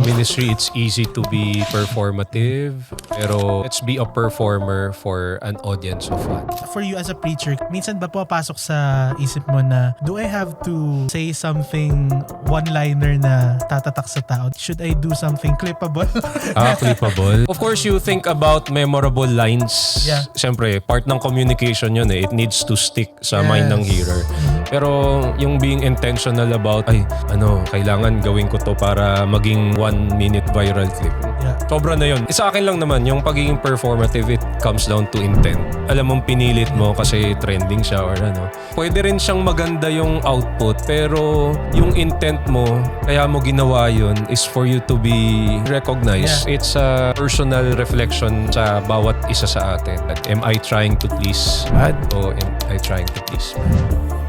Sa ministry, it's easy to be performative, pero let's be a performer for an audience of one. For you as a preacher, minsan ba pumapasok sa isip mo na, do I have to say something one-liner na tatatak sa tao? Should I do something clippable? Clippable. Of course, you think about memorable lines. Yeah. Siyempre, part ng communication yun eh. It needs to stick sa mind ng hearer. Pero yung being intentional about, kailangan gawin ko to para maging 1-minute viral clip. Yeah. Sobra na yun. Sa akin lang naman, yung pagiging performative, it comes down to intent. Alam mong pinilit mo kasi trending siya or ano. Pwede rin siyang maganda yung output, pero yung intent mo, kaya mo ginawa yun, is for you to be recognized. Yeah. It's a personal reflection sa bawat isa sa atin. Am I trying to please God o am I trying to please man?